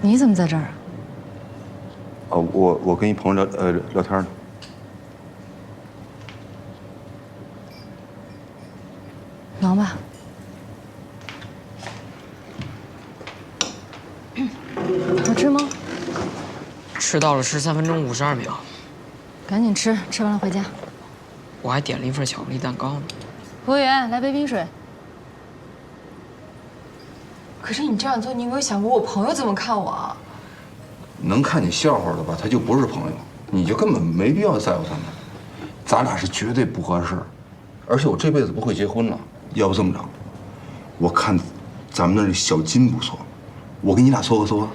你怎么在这儿？哦，我跟一朋友聊天呢。忙吧。好吃吗？迟到了13分钟52秒。赶紧吃，吃完了回家。我还点了一份巧克力蛋糕呢。服务员，来杯冰水。可是你这样做，你有没有想过我朋友怎么看我啊？能看你笑话的吧，他就不是朋友，你就根本没必要在乎他们。咱俩是绝对不合适，而且我这辈子不会结婚了。要不这么着，我看咱们那小金不错，我给你俩撮合撮合。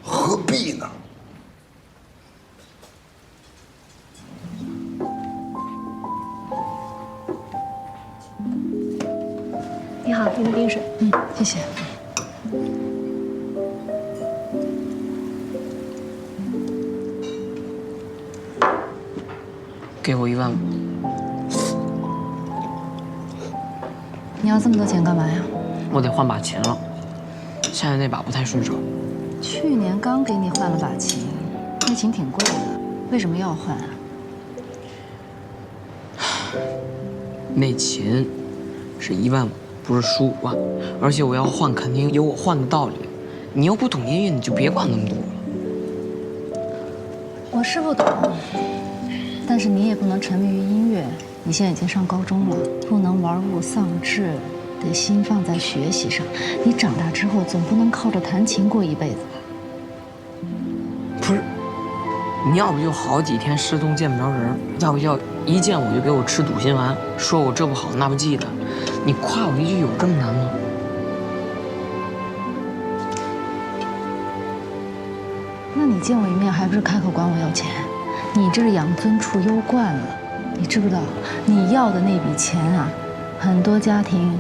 何必呢？你好，一杯冰水。谢谢。给我1万5。你要这么多钱干嘛呀？我得换把琴了，现在那把不太顺手。去年刚给你换了把琴，那琴挺贵的，为什么要换啊？那琴是1万5，不是15万，而且我要换，肯定有我换的道理。你又不懂音乐，你就别管那么多了。我是不懂，但是你也不能沉迷于音乐。你现在已经上高中了，不能玩物丧志，得心放在学习上。你长大之后总不能靠着弹琴过一辈子吧？不是，你要不就好几天失踪见不着人，要不就一见我就给我吃堵心丸，说我这不好那不济的。你夸我一句有这么难吗？那你见我一面还不是开口管我要钱？你这是养尊处优惯了。你知不知道，你要的那笔钱啊，很多家庭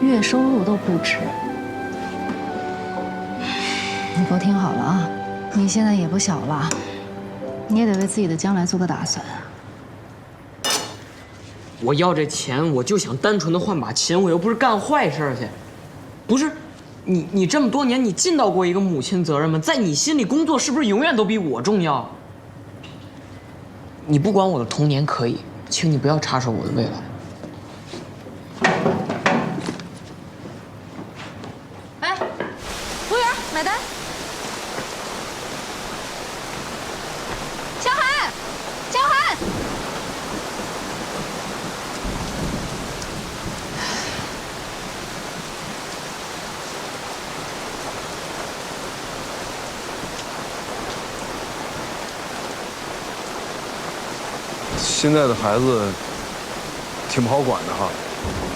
月收入都不止。你给我听好了啊，你现在也不小了，你也得为自己的将来做个打算啊。我要这钱，我就想单纯的换把琴，我又不是干坏事去。不是，你这么多年，你尽到过一个母亲责任吗？在你心里，工作是不是永远都比我重要？你不管我的童年可以，请你不要插手我的未来。哎，服务员，买单。小韩，小韩。现在的孩子挺不好管的哈。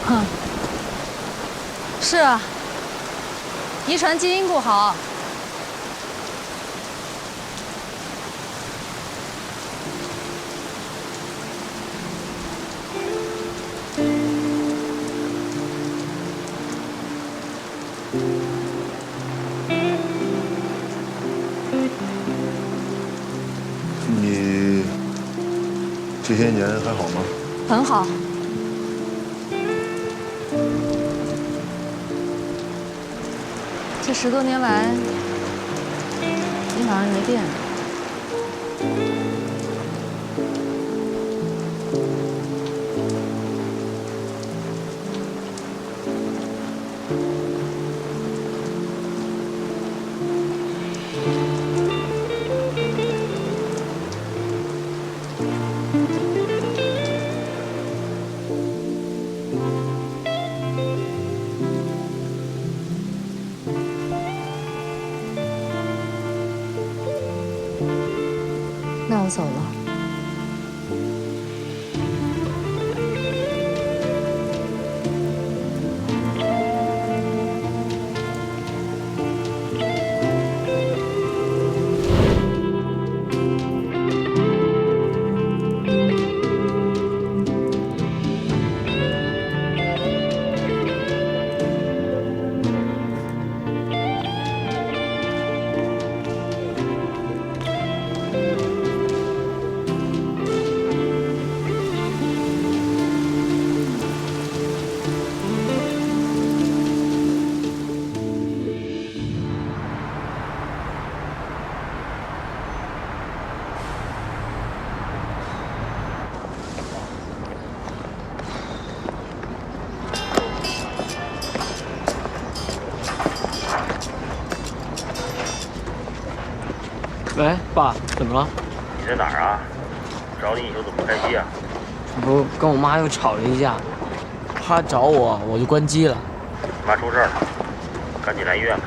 哼，是啊，遗传基因不好。你这些年还好吗？很好。这10多年来，你好像没变。那我走了。喂，爸，怎么了？你在哪儿啊？找你以后怎么不开机啊？不，跟我妈又吵了一架，她找我，我就关机了。你妈出事了，赶紧来医院吧。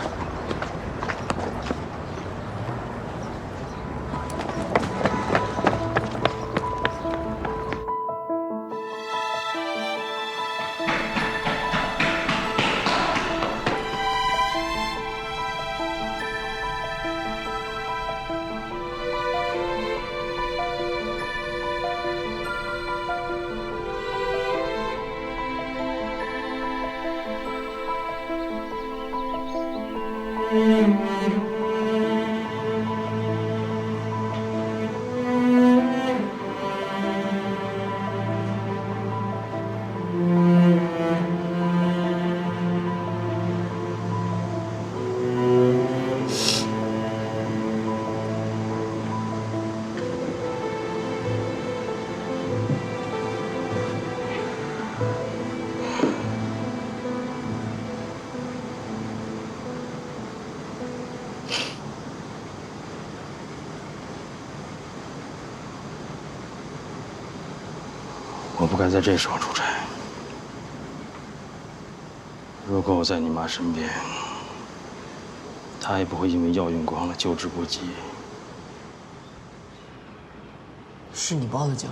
我不该在这时候出差。如果我在你妈身边，她也不会因为药用光了救治不及。是你报的警，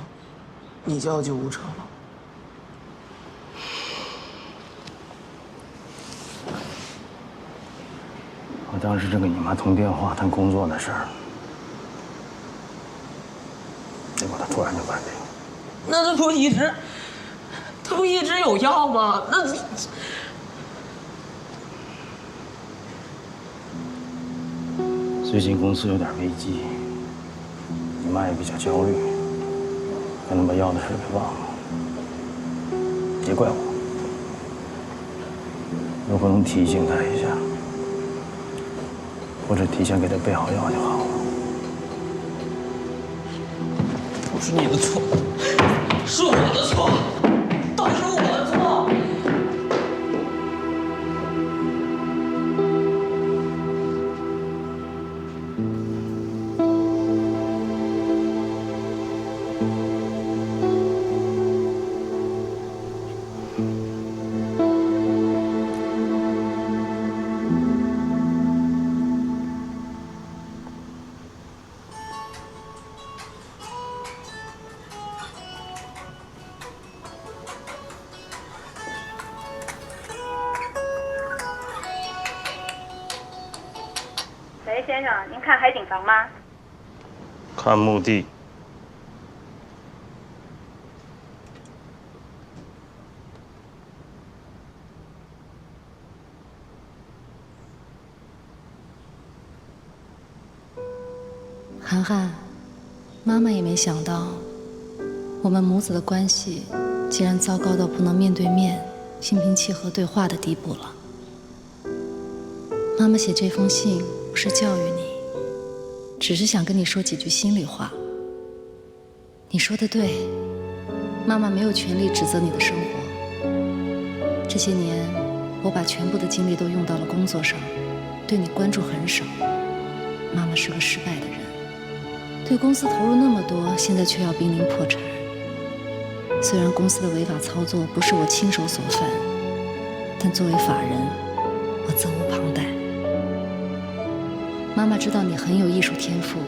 你叫救护车了。我当时正跟你妈通电话谈工作的事儿，结果她突然就犯病。那他不一直有药吗？那最近公司有点危机，你妈也比较焦虑，可能把药的事给忘了。别怪我，如果能提醒她一下，或者提前给她备好药就好了。不是你的错，是我的错，到底是我的错。喂，先生，您看海景房吗？看墓地。涵涵，妈妈也没想到，我们母子的关系竟然糟糕到不能面对面、心平气和对话的地步了。妈妈写这封信不是教育你，只是想跟你说几句心里话。你说的对，妈妈没有权利指责你的生活。这些年，我把全部的精力都用到了工作上，对你关注很少。妈妈是个失败的人，对公司投入那么多，现在却要濒临破产。虽然公司的违法操作不是我亲手所犯，但作为法人，我责无旁贷。妈妈知道你很有艺术天赋，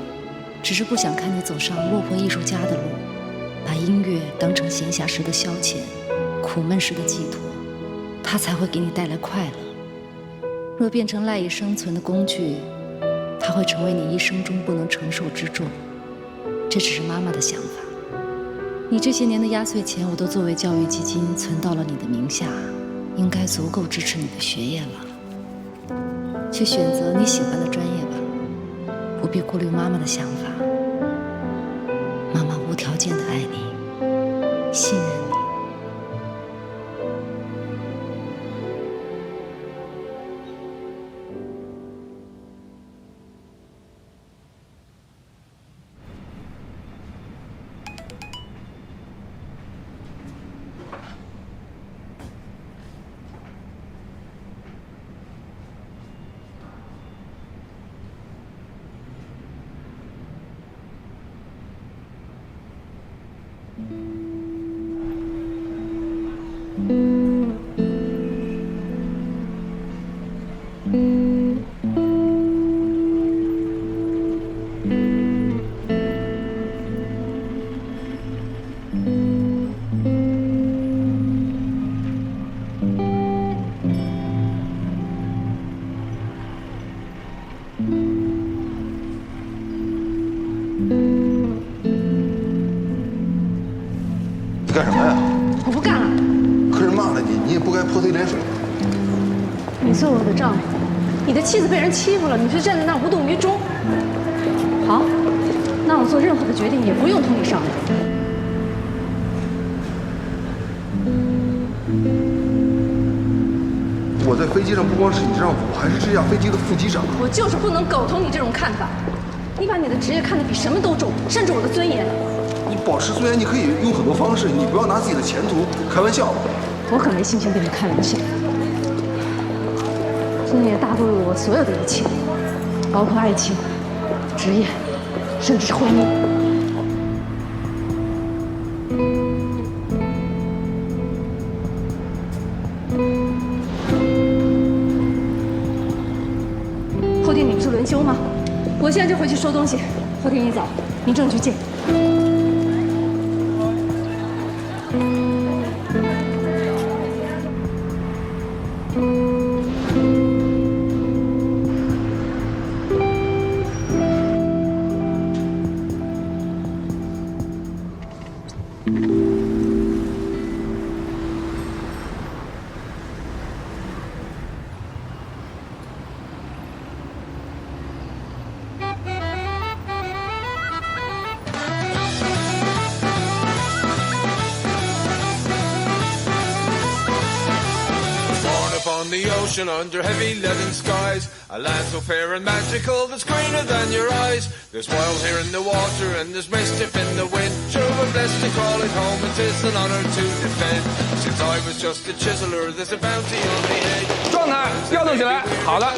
只是不想看你走上落魄艺术家的路，把音乐当成闲暇时的消遣，苦闷时的寄托，它才会给你带来快乐。若变成赖以生存的工具，它会成为你一生中不能承受之重。这只是妈妈的想法。你这些年的压岁钱，我都作为教育基金存到了你的名下，应该足够支持你的学业了。去选择你喜欢的专业吧，不必顾虑妈妈的想法。妈妈无条件的爱你，信任你。你干什么呀？我不干了。客人骂了你，你也不该泼他一脸水。你作为我的丈夫，你的妻子被人欺负了，你却站在那儿无动于衷。好，那我做任何的决定也不用同你商量。我在飞机上不光是你丈夫，我还是这架飞机的副机长。我就是不能苟同你这种看法。你把你的职业看得比什么都重，甚至我的尊严。你保持尊严，你可以用很多方式，你不要拿自己的前途开玩笑。我可没心情跟你开玩笑。尊严大过于我所有的一切，包括爱情、职业，甚至是婚姻。后天你不是轮休吗？我现在就回去收东西。后天一早，民政局见。The ocean under heavy leaden skies, a land so fair and magical that's greener than your eyes. There's wild here in the water and there's mischief in the wind. Sure, we're blessed to call it home, it is an honor to defend. Since I was just a chiseler, there's a bounty on the head. 状态调动起来，好的。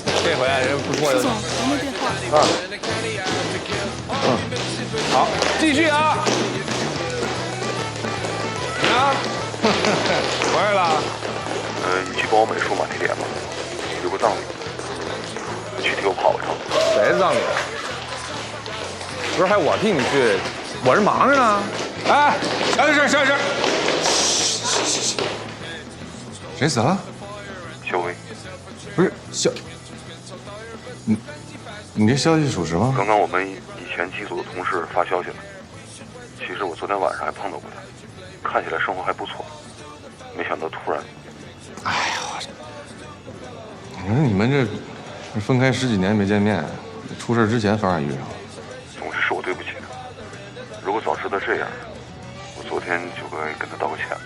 这回人不错了。好，继续啊！啊，回来了。你去帮我美术马蹄脸吧，有个葬礼，去替我跑一趟。谁葬礼？不是还我替你去？我这忙着呢。哎，行。谁死了？小薇。不是你这消息属实吗？刚刚我们以前机组的同事发消息了，其实我昨天晚上还碰到过他，看起来生活还不错，没想到突然。哎呦，你说你们这分开10几年没见面，出事之前反而遇上了。总之是我对不起他。如果早知道这样，我昨天就该跟他道个歉了。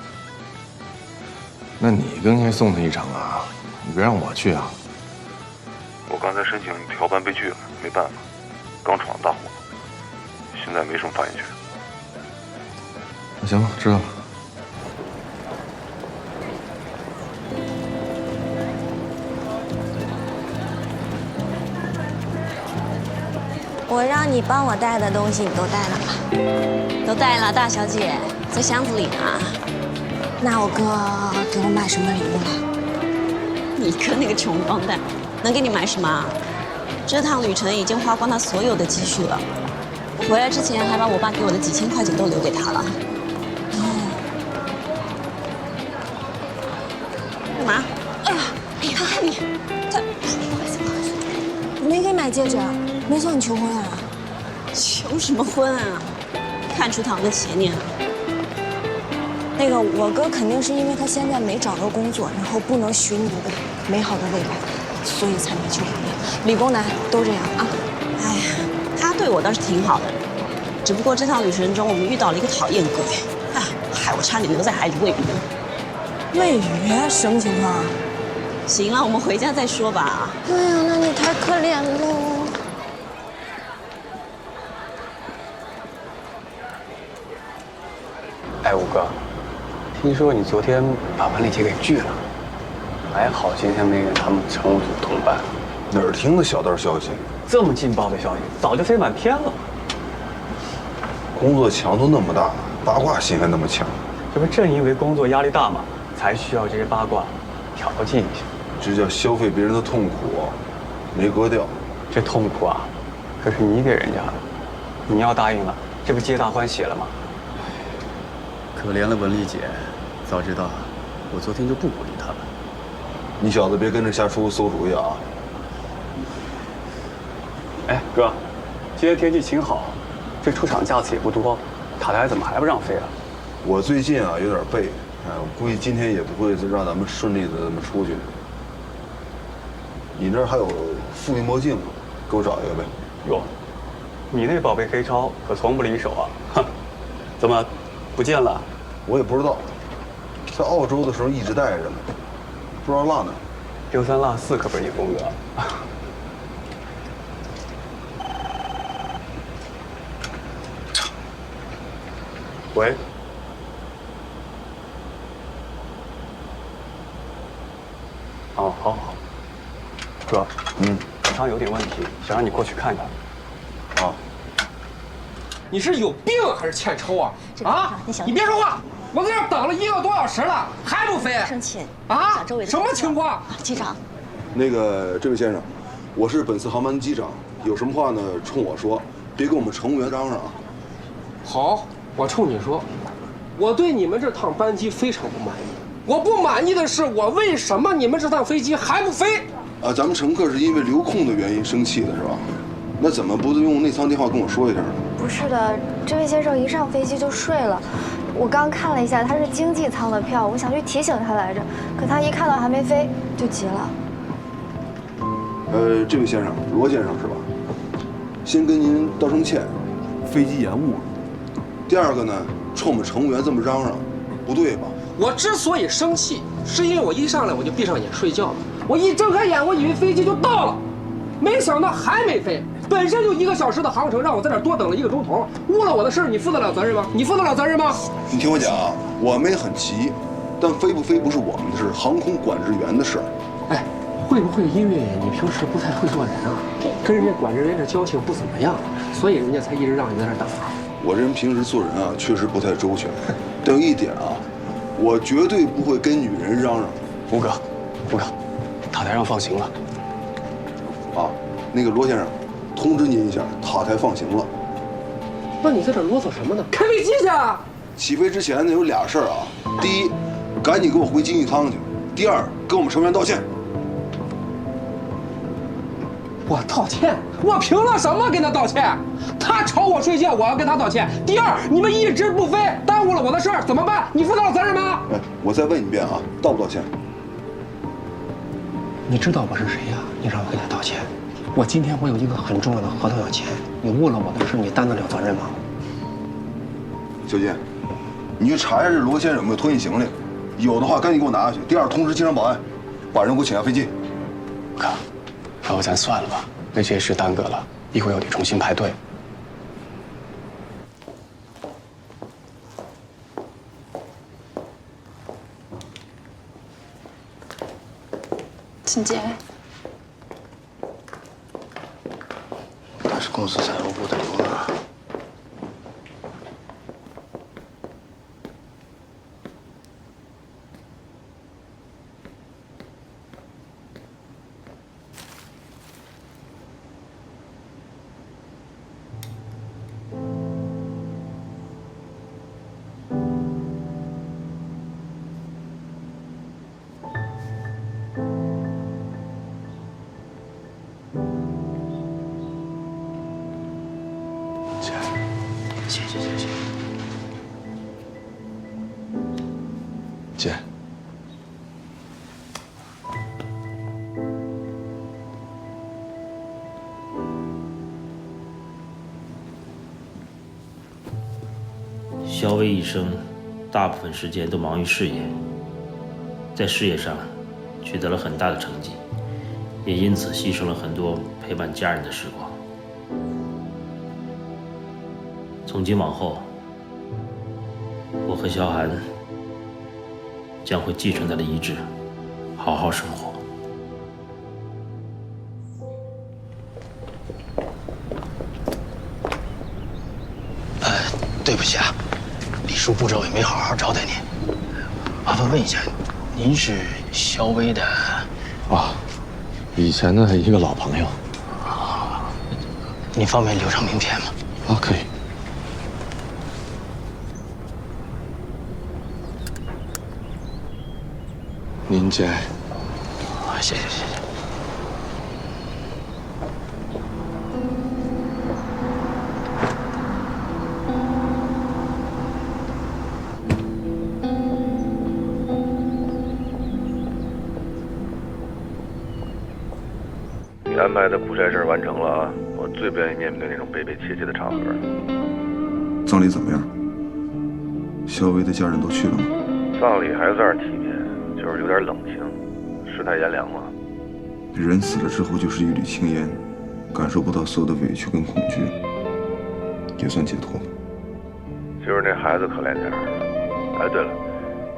那你更应该送他一程啊！你别让我去啊！我刚才申请调班被拒了，没办法，刚闯大祸，现在没什么发言权。那行了，知道了。我让你帮我带的东西你都带了吗？都带了，大小姐，在箱子里呢。那我哥给我买什么礼物了？你哥那个穷光蛋，能给你买什么？这趟旅程已经花光他所有的积蓄了。我回来之前还把我爸给我的几千块钱都留给他了。干嘛？哎呀，他害你！他不好意思，没给你买戒指。没说你求婚啊？求什么婚啊？看出他有个邪念了。那个，我哥肯定是因为他现在没找到工作，然后不能许你一个美好的未来，所以才没求婚的。理工男都这样啊。哎呀，他对我倒是挺好的，只不过这趟旅程中我们遇到了一个讨厌鬼，啊，害我差点留在海里喂鱼。喂鱼？什么情况？行了，我们回家再说吧。哎呀，那你太可怜了。哎，五哥，听说你昨天把文丽姐给拒了，还好今天没跟他们乘务组同班。哪儿听的小道消息？这么劲爆的消息，早就飞满天了。工作强度那么大，八卦心还那么强。这不正因为工作压力大嘛，才需要这些八卦调剂一下。这叫消费别人的痛苦，没格调。这痛苦啊，可是你给人家的，你要答应了，这不皆大欢喜了吗？可怜了文丽姐，早知道我昨天就不鼓励她了。你小子别跟着瞎出馊主意啊！哎，哥，今天天气晴好，这出厂架次也不多，塔台怎么还不让飞啊？我最近啊有点背，我估计今天也不会让咱们顺利的这么出去。你那儿还有复印墨镜吗？给我找一个呗。哟，你那宝贝黑超可从不离手啊！哼，怎么不见了？我也不知道，在澳洲的时候一直带着呢，不知道落哪。63落4可不是你风格。喂。哦，好好。哥，厂有点问题，想让你过去看看。啊。你是有病还是欠抽啊？啊！你别说话，我在这儿等了1个多小时了，还不飞？生气啊？什么情况？机长，那个，这位先生，我是本次航班的机长，有什么话呢，冲我说，别跟我们乘务员嚷嚷啊。好，我冲你说，我对你们这趟班机非常不满意。我不满意的是，我为什么你们这趟飞机还不飞？啊，咱们乘客是因为流控的原因生气的是吧？那怎么不用内舱电话跟我说一声呢？不是的，这位先生一上飞机就睡了。我刚看了一下，他是经济舱的票，我想去提醒他来着，可他一看到还没飞就急了。这位先生，罗先生是吧？先跟您道声歉，飞机延误了。第二个呢，冲我们乘务员这么嚷嚷，不对吧？我之所以生气，是因为我一上来我就闭上眼睡觉了，我一睁开眼，我以为飞机就到了，没想到还没飞。本身就1个小时的航程，让我在这儿多等了1个钟头，误了我的事儿，你负得了责任吗？你负得了责任吗？你听我讲啊，我们也很急，但飞不飞不是我们的事，航空管制员的事。哎，会不会因为你平时不太会做人啊，跟人家管制员的交情不怎么样，所以人家才一直让你在这儿等？我这人平时做人啊，确实不太周全，但有一点啊，我绝对不会跟女人嚷嚷。吴哥，塔台上放行了。啊，那个罗先生，通知您一下，塔台放行了。那你在这啰嗦什么呢？开飞机去啊！起飞之前呢有俩事儿啊，第一，赶紧给我回经济舱去；第二，跟我们成员道歉。我道歉？我凭了什么跟他道歉？他吵我睡觉，我要跟他道歉。第二，你们一直不飞，耽误了我的事儿，怎么办？你负得了责任吗？哎，我再问一遍啊，道不道歉？你知道我是谁呀？你让我给他道歉？我今天有一个很重要的合同要签，你误了我的事，你担得了责任吗？小金，你去查一下这罗先生有没有托运行李，有的话赶紧给我拿下去。第二，通知机场保安，把人给我请下飞机。哥，要不咱算了吧，那些事耽搁了，一会儿又得重新排队。请进。他是公司财务部的刘娜。谢。姐，肖薇一生大部分时间都忙于事业，在事业上取得了很大的成绩，也因此牺牲了很多陪伴家人的时光。从今往后，我和萧寒将会继承他的遗志，好好生活。对不起啊，礼数步骤也没好好招待您。麻烦问一下，您是肖薇的？啊，以前的一个老朋友。啊，您方便留张名片吗？啊，可以。您节哀。谢谢。你安排的苦差事完成了啊，我最不愿意面对那种悲悲切切的场合。葬礼怎么样？肖薇的家人都去了吗？葬礼还算是体面，就是有点冷清，世态炎凉嘛。人死了之后就是一缕青烟，感受不到所有的委屈跟恐惧，也算解脱了。就是那孩子可怜点儿。哎，对了，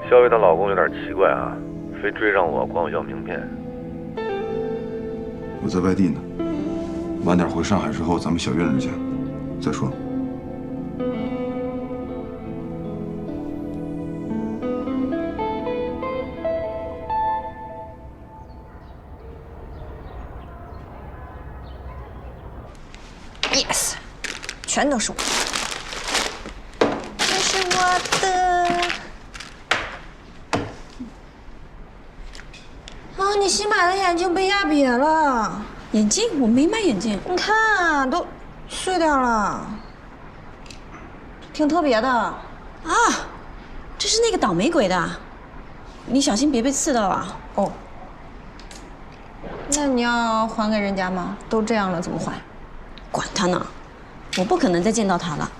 肖薇她老公有点奇怪啊，非追上我管我要名片。我在外地呢，晚点回上海之后，咱们小约日见。再说。Yes， 全都是我，这是我的。哦，你新买的眼镜被压瘪了。眼镜？我没买眼镜。你看，都碎掉了，挺特别的。啊，这是那个倒霉鬼的，你小心别被刺到啊。哦，那你要还给人家吗？都这样了，怎么还？管他呢，我不可能再见到他了。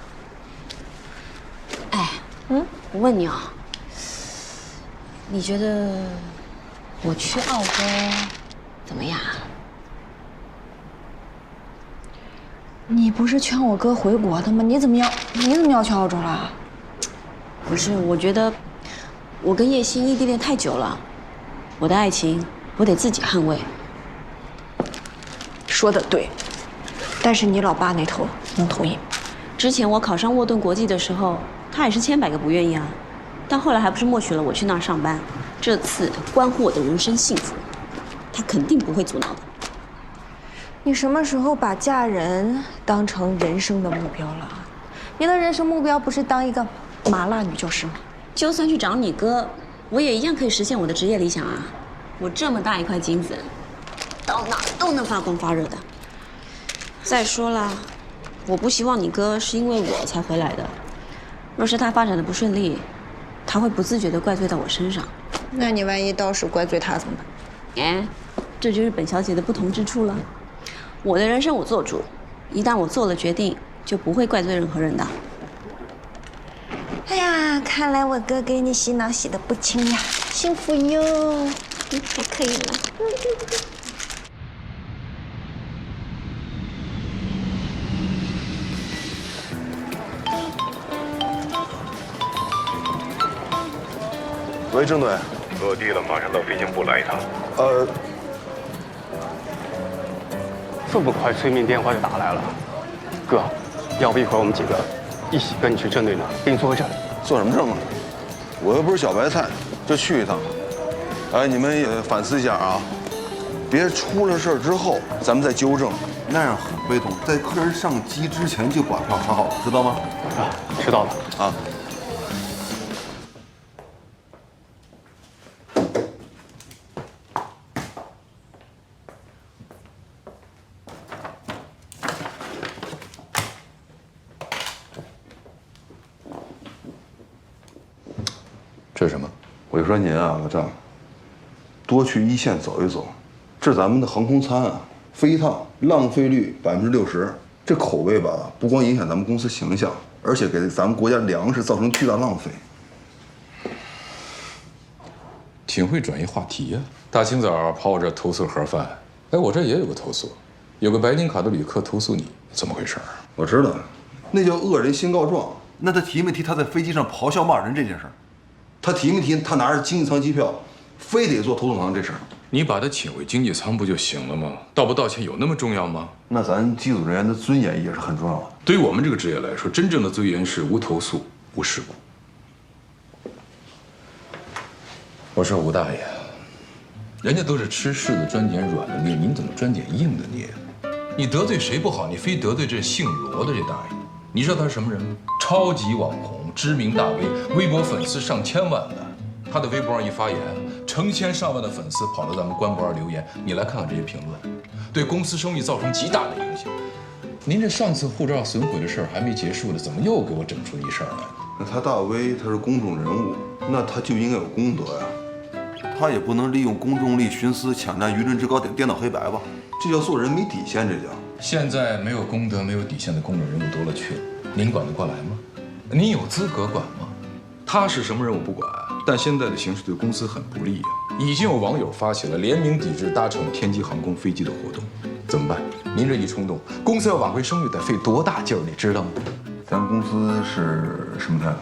哎，我问你啊，你觉得我去澳洲怎么样？你不是劝我哥回国的吗？你怎么要去澳洲了？不是，我觉得我跟叶欣异地恋太久了，我的爱情我得自己捍卫。说的对。但是你老爸那头能同意吗？之前我考上沃顿国际的时候，他也是千百个不愿意啊，但后来还不是默许了我去那儿上班。这次关乎我的人生幸福，他肯定不会阻挠的。你什么时候把嫁人当成人生的目标了？你的人生目标不是当一个麻辣女教师吗？就算去找你哥，我也一样可以实现我的职业理想啊！我这么大一块金子，到哪都能发光发热的。再说了，我不希望你哥是因为我才回来的。若是他发展的不顺利，他会不自觉地怪罪到我身上。那你万一到时怪罪他怎么办？哎，这就是本小姐的不同之处了。我的人生我做主，一旦我做了决定，就不会怪罪任何人的。哎呀，看来我哥给你洗脑洗得不轻呀，幸福哟！我可以了。喂，郑队，落地了，马上到飞行部来一趟。这么快，催命电话就打来了。哥，要不一会儿我们几个一起跟你去郑队那儿，给你做个证。做什么证啊？我又不是小白菜，就去一趟。哎，你们也反思一下啊，别出了事儿之后咱们再纠正，那样很被动。在客人上机之前就把票查好，知道吗？啊，知道了啊。这是什么？我就说您啊，老张，多去一线走一走，这咱们的航空餐啊，飞一趟浪费率60%，这口味吧，不光影响咱们公司形象，而且给咱们国家粮食造成巨大浪费。挺会转移话题呀！大清早跑我这投诉盒饭，哎，我这也有个投诉，有个白金卡的旅客投诉你，怎么回事？我知道，那叫恶人先告状。那他提没提他在飞机上咆哮骂人这件事儿？他提没提他拿着经济舱机票，非得坐头等舱这事儿？你把他请回经济舱不就行了吗？道不道歉有那么重要吗？那咱机组人员的尊严也是很重要的。对于我们这个职业来说，真正的尊严是无投诉、无事故。我说吴大爷，人家都是吃柿子专点软的捏，您怎么专点硬的捏？你得罪谁不好，你非得罪这姓罗的这大爷。你知道他是什么人吗？超级网红，知名大 V， 微博粉丝上千万的。他的微博上一发言，成千上万的粉丝跑到咱们官博上留言，你来看看这些评论，对公司声誉造成极大的影响。您这上次护照损毁的事儿还没结束呢，怎么又给我整出一事儿来？那他大 V 他是公众人物，那他就应该有公德呀。他也不能利用公众力徇私，抢占舆论制高点，颠倒黑白吧？这叫做人没底线，这叫。现在没有公德、没有底线的公众人物多了去了，您管得过来吗？您有资格管吗？他是什么人我不管，但现在的形势对公司很不利啊！已经有网友发起了联名抵制搭乘天机航空飞机的活动，怎么办？您这一冲动，公司要挽回声誉得费多大劲儿，你知道吗？咱公司是什么态度？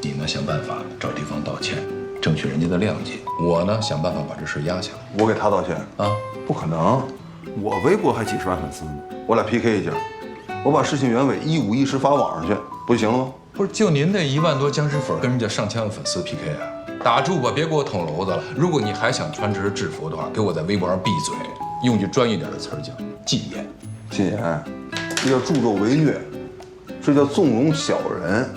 你呢，想办法找地方道歉，争取人家的谅解；我呢，想办法把这事压下来。我给他道歉啊？不可能，我微博还几十万粉丝呢，我俩 PK 一下，我把事情原委一五一十发网上去，不就行了吗？不是，就您那1万多僵尸粉跟人家上千万粉丝 PK 啊？打住吧，别给我捅娄子了。如果你还想穿这身制服的话，给我在微博上闭嘴。用句专业点的词儿讲，禁言。禁言，这叫助纣为虐，这叫纵容小人。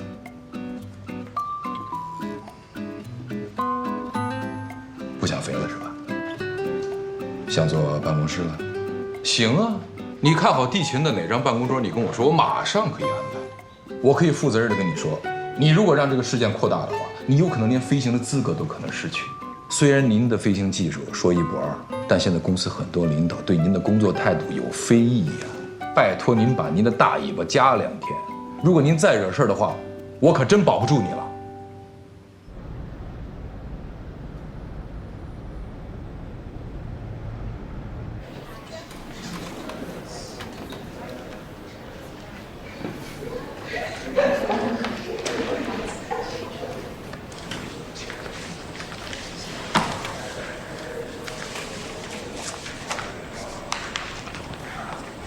不想飞了是吧？想坐办公室了？行啊，你看好地勤的哪张办公桌，你跟我说，我马上可以安排。我可以负责任的跟你说，你如果让这个事件扩大的话，你有可能连飞行的资格都可能失去。虽然您的飞行技术说一不二，但现在公司很多领导对您的工作态度有非议啊。拜托您把您的大尾巴加2天，如果您再惹事儿的话，我可真保不住你了。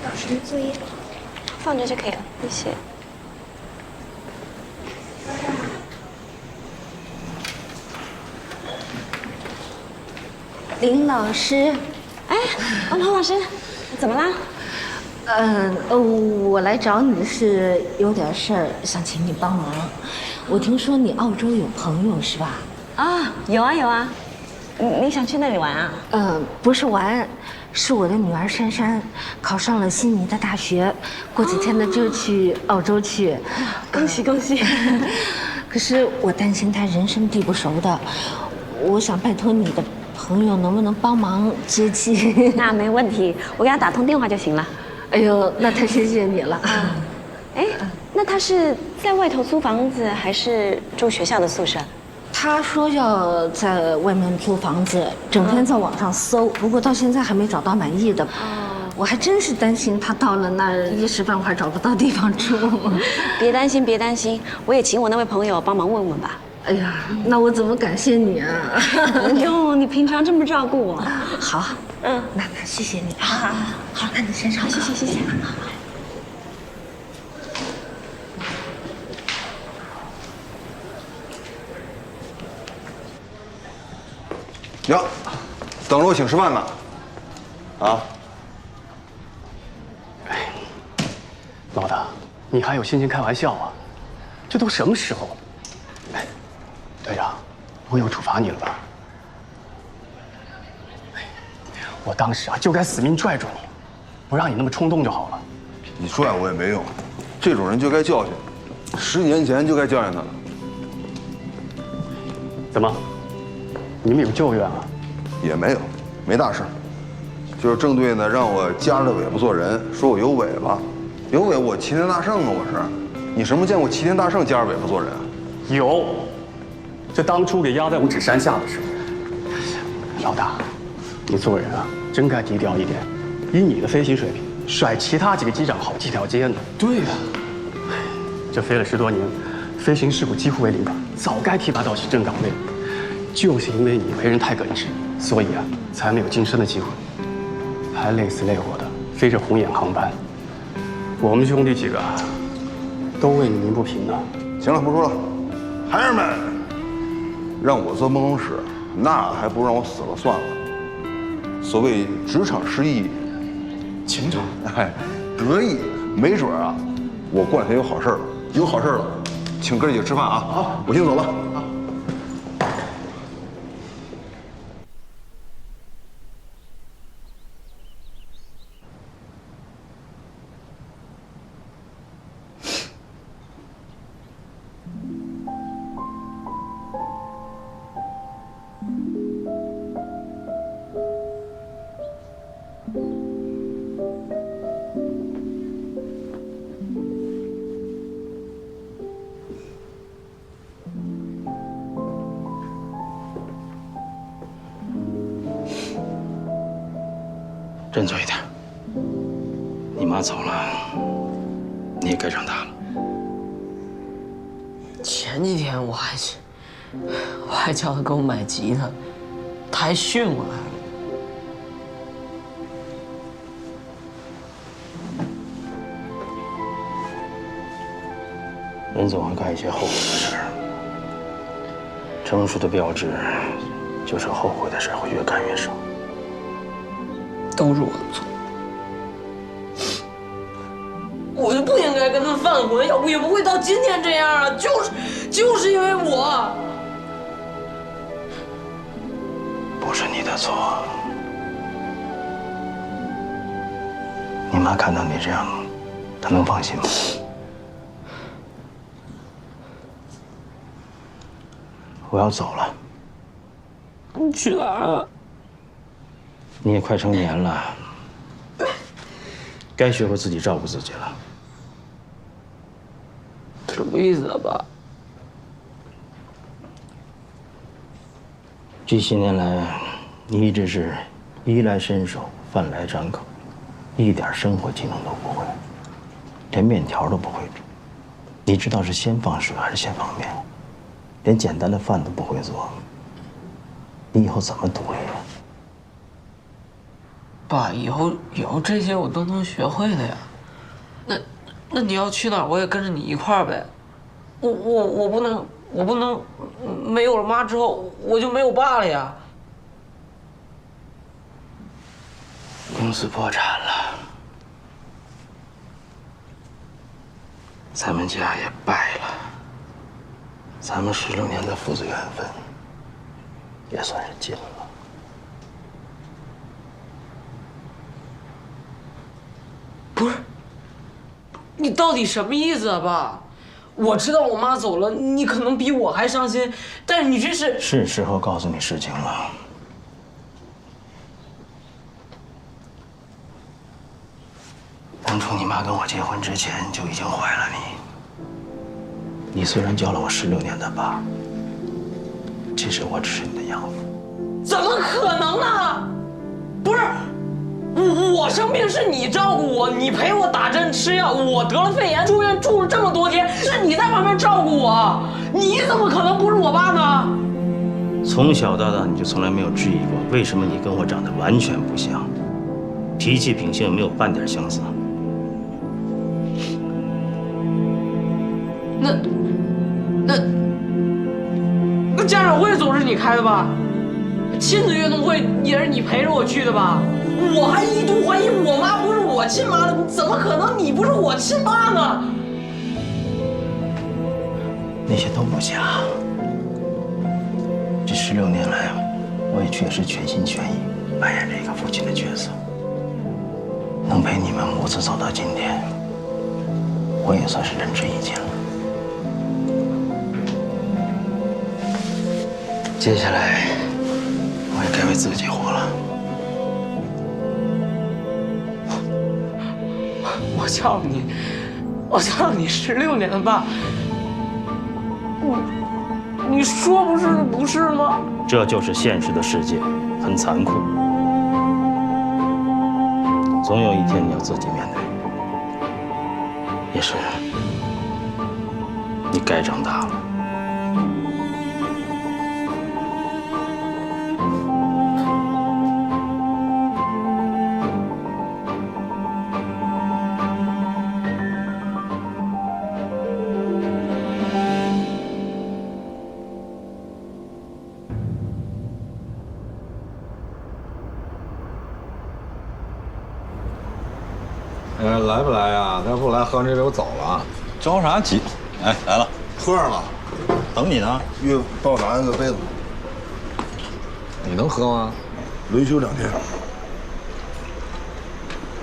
老师的作业放着就可以了，谢谢。林老师，哎，王老师，怎么啦？我来找你是有点事儿，想请你帮忙。我听说你澳洲有朋友是吧？啊，有啊有啊。你想去那里玩啊？不是玩，是我的女儿珊珊考上了悉尼的大学，过几天呢就去澳洲去。恭喜恭喜！可是我担心她人生地不熟的，我想拜托你的朋友能不能帮忙接机？那没问题，我给他打通电话就行了。哎呦，那太谢谢你了。哎，那他是在外头租房子，还是住学校的宿舍？他说要在外面租房子，整天在网上搜，不过到现在还没找到满意的。我还真是担心他到了那儿一时半会儿找不到地方住。别担心，别担心，我也请我那位朋友帮忙问问吧。哎呀，那我怎么感谢你啊？不用，你平常这么照顾我。好，那谢谢你。好，那你先上。谢谢谢谢。哟，等着我请吃饭呢。啊？哎，老大，你还有心情开玩笑啊？这都什么时候了？哎，队长，我又处罚你了吧？我当时啊就该死命拽住你，不让你那么冲动就好了。你拽我也没用，这种人就该教训，10年前就该教训他了。怎么？你们有救援啊？也没有，没大事。就是郑队呢让我夹着尾巴做人，说我有尾巴，有尾我齐天大圣啊！我是，你什么见过齐天大圣夹着尾巴做人啊？有，这当初给压在五指山下的时候。老大，你做人啊，真该低调一点。以你的飞行水平，甩其他几个机长好几条街呢。对呀，这飞了10多年，飞行事故几乎为零吧，早该提拔到行政岗位。就是因为你为人太耿直，所以啊，才没有晋升的机会，还累死累活的飞着红眼航班。我们兄弟几个都为你鸣不平呢。行了，不说了，孩儿们，让我做梦龙使，那还不如让我死了算了。所谓职场失意，情场，得意，没准啊，我过两天有好事了，有好事了，请哥几个吃饭啊！好，我先走了。振作一点。你妈走了，你也该长大了。前几天我还叫他给我买吉他，他还训我来了。人总会干一些后悔的事儿，成熟的标志就是后悔的事儿会越干越少。都是我的错，我就不应该跟他犯浑，要不也不会到今天这样啊！就是因为我，不是你的错。你妈看到你这样，她能放心吗？我要走了。你去哪儿啊？你也快成年了，该学会自己照顾自己了。什么意思啊，爸？这些年来，你一直是衣来伸手，饭来张口，一点生活技能都不会，连面条都不会煮。你知道是先放水还是先放面？连简单的饭都不会做，你以后怎么独立呀？爸，以后这些我都能学会的呀。那你要去哪儿，我也跟着你一块儿呗。我不能没有了妈之后，我就没有爸了呀。公司破产了，咱们家也败了，咱们16年的父子缘分也算是尽了。不是，你到底什么意思啊，爸？我知道我妈走了，你可能比我还伤心，但是你这是时候告诉你实情了。当初你妈跟我结婚之前就已经怀了你。你虽然交了我16年的爸，其实我只是你的养父。怎么可能呢？不是。我生病是你照顾我，你陪我打针吃药，我得了肺炎住院住了这么多天，是你在旁边照顾我，你怎么可能不是我爸呢？从小到大你就从来没有质疑过，为什么你跟我长得完全不像，脾气秉性没有半点相似。那家长会总是你开的吧？亲子运动会也是你陪着我去的吧？我还一度怀疑我妈不是我亲妈了，怎么可能你不是我亲爸呢？那些都不假。这16年来，我也确实全心全意扮演着一个父亲的角色，能陪你们母子走到今天，我也算是仁至义尽了。接下来，我也该为自己活了。我叫你16年的爸，你说不是不是吗？这就是现实的世界，很残酷。总有一天你要自己面对，也是你该长大了。来不来呀？他不来，喝完这杯我走了。着啥急？哎，来了，喝上了，等你呢。约帮我拿一个杯子。你能喝吗？轮休2天。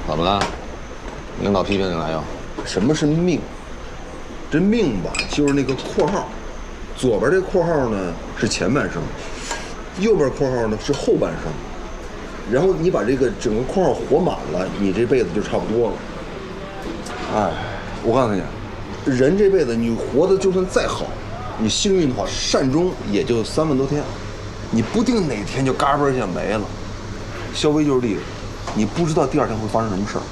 怎么了？领导批评你了又？什么是命？这命吧，就是那个括号，左边这括号呢是前半生，右边括号呢是后半生。然后你把这个整个括号活满了，你这辈子就差不多了。哎，我告诉你，人这辈子你活得就算再好，你幸运的话，善终也就3万多天，你不定哪天就嘎嘣一下没了。肖威就是例子，你不知道第2天会发生什么事儿。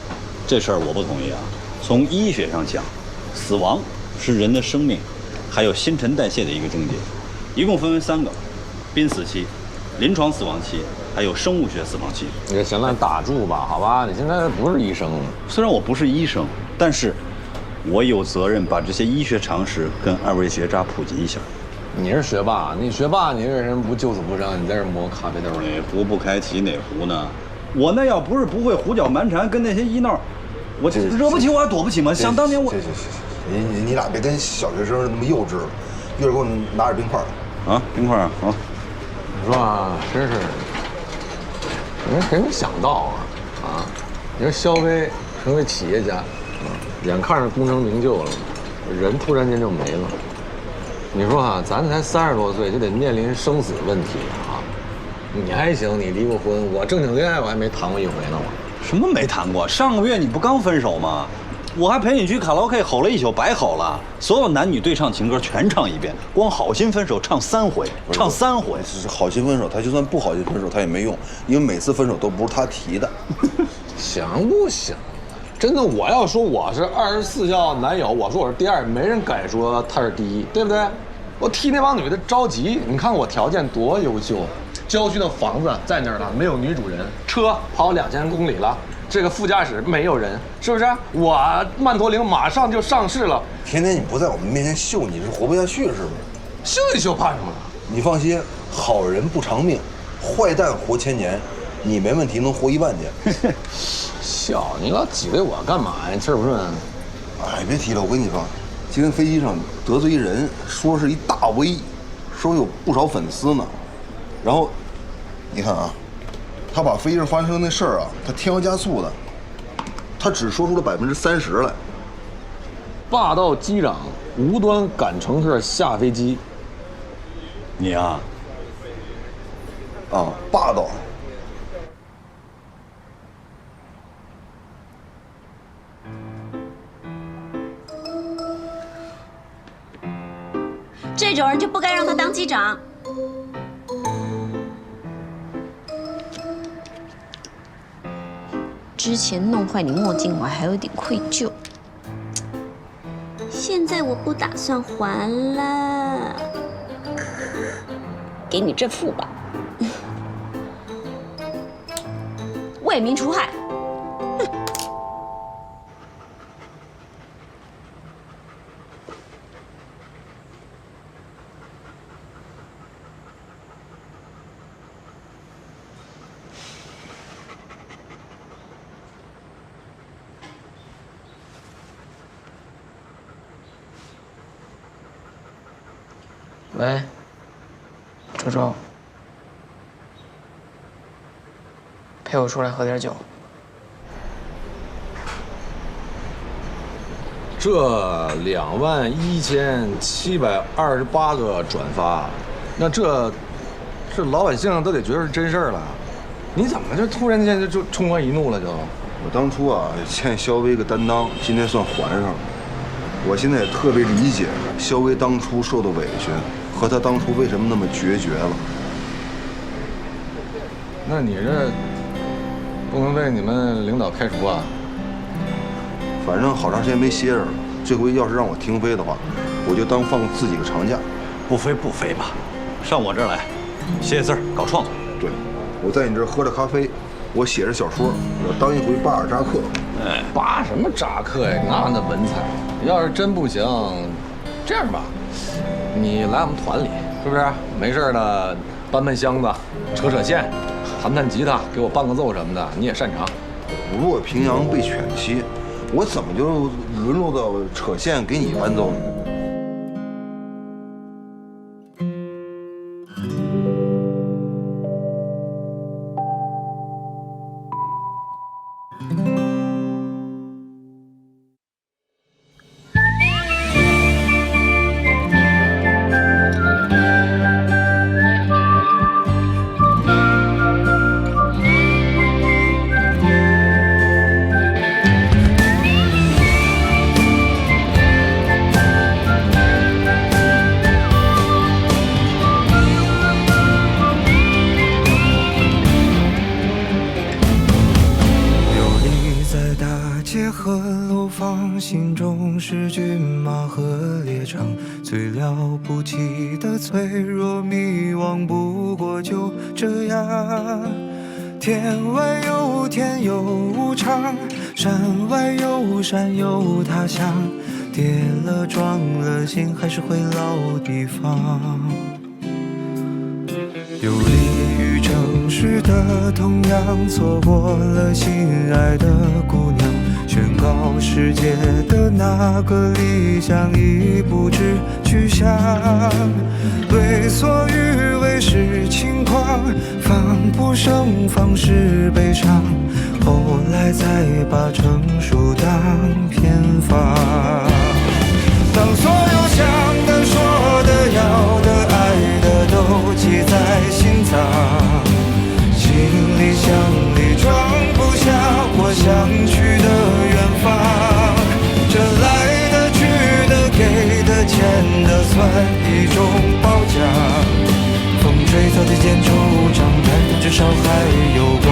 这事儿我不同意啊。从医学上讲，死亡是人的生命还有新陈代谢的一个终结，一共分为3个：濒死期、临床死亡期，还有生物学死亡期。你行了，打住吧，好吧？你现在不是医生，虽然我不是医生，但是我有责任把这些医学常识跟2位学渣普及一下。你是学霸，你学霸，你这人不救死扶伤，你在这磨咖啡豆。哪壶不开提哪壶呢？我那要不是不会胡搅蛮缠，跟那些医闹，我惹不起我还躲不起吗？想当年我……行，你俩别跟小学生那么幼稚了。一会儿给我拿点冰块。啊，冰块啊！好。你说啊，真是，你说谁能想到啊？你说肖飞成为企业家，眼看着功成名就了，人突然间就没了。你说啊，咱才30多岁就得面临生死问题啊！你还行，你离过婚，我正经恋爱我还没谈过一回呢。什么没谈过？上个月你不刚分手吗？我还陪你去卡拉 OK 吼了一宿，白吼了。所有男女对唱情歌全唱一遍，光好心分手唱3回，唱3回。是好心分手，他就算不好心分手，他也没用，因为每次分手都不是他提的。行不行？真的，我要说我是24孝男友，我说我是第2，没人敢说他是第1，对不对？我替那帮女的着急。你看我条件多优秀，郊区的房子在那儿了，没有女主人，车跑2000公里了。这个副驾驶没有人，是不是？我曼陀铃马上就上市了。天天你不在我们面前秀，你是活不下去是吗？秀一秀怕什么？你放心，好人不长命，坏蛋活1000年，你没问题，能活10000年。笑，你老挤兑我干嘛呀？气儿不顺？哎，别提了，我跟你说，今天飞机上得罪一人，说是一大 V， 说有不少粉丝呢。然后，你看啊。他把飞机上发生那事儿啊，他添油加醋的，他只说出了30%来。霸道机长无端赶乘客下飞机，你啊，霸道。这种人就不该让他当机长。之前弄坏你墨镜，我还有点愧疚。现在我不打算还了，给你这副吧，为民除害。喂，周周，陪我出来喝点酒。这21728个转发，那这老百姓都得觉得是真事儿了。你怎么就突然间就冲冠一怒了就？我当初啊欠肖威个担当，今天算还上了。我现在也特别理解肖威当初受的委屈。和他当初为什么那么决绝了？那你这不能被你们领导开除啊？反正好长时间没歇着了，这回要是让我停飞的话，我就当放自己个长假。不飞吧，上我这儿来，写字儿，搞创作。对，我在你这儿喝着咖啡，我写着小说，我当一回巴尔扎克。哎，巴什么扎克呀？那文采，要是真不行，这样吧。你来我们团里，是不是？没事呢，搬箱子，扯线，弹吉他，给我伴个奏什么的，你也擅长。不落平阳被犬欺，我怎么就沦落到扯线给你伴奏呢？街和楼房，心中是骏马和猎场，最了不起的脆弱迷惘，不过就这样。天外有天有无常，山外有山有他乡，跌了撞了心还是回老地方。游离于城市的同样，错过了心爱的姑娘，宣告世界的那个理想已不知去向。为所欲为是轻狂，防不胜防是悲伤，后来才把成熟当偏方。当所有想的说的要的爱的都记在心脏，行李箱里装不下我想去的远方。这来的去的给的欠的算一种褒奖，风吹草低见惆怅，但至少还有光。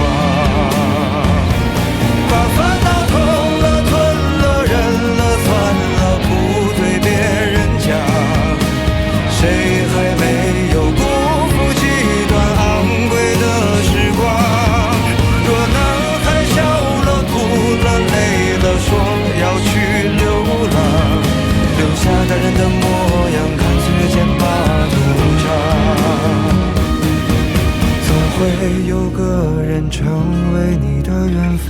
把烦恼空了吞了忍了算了，不对别人讲，谁还没有辜负几段昂贵的时光。若男孩笑了哭了累了说要去流浪，留下大人的模样，看岁月剑拔弩张。总会有个人成为你的远方。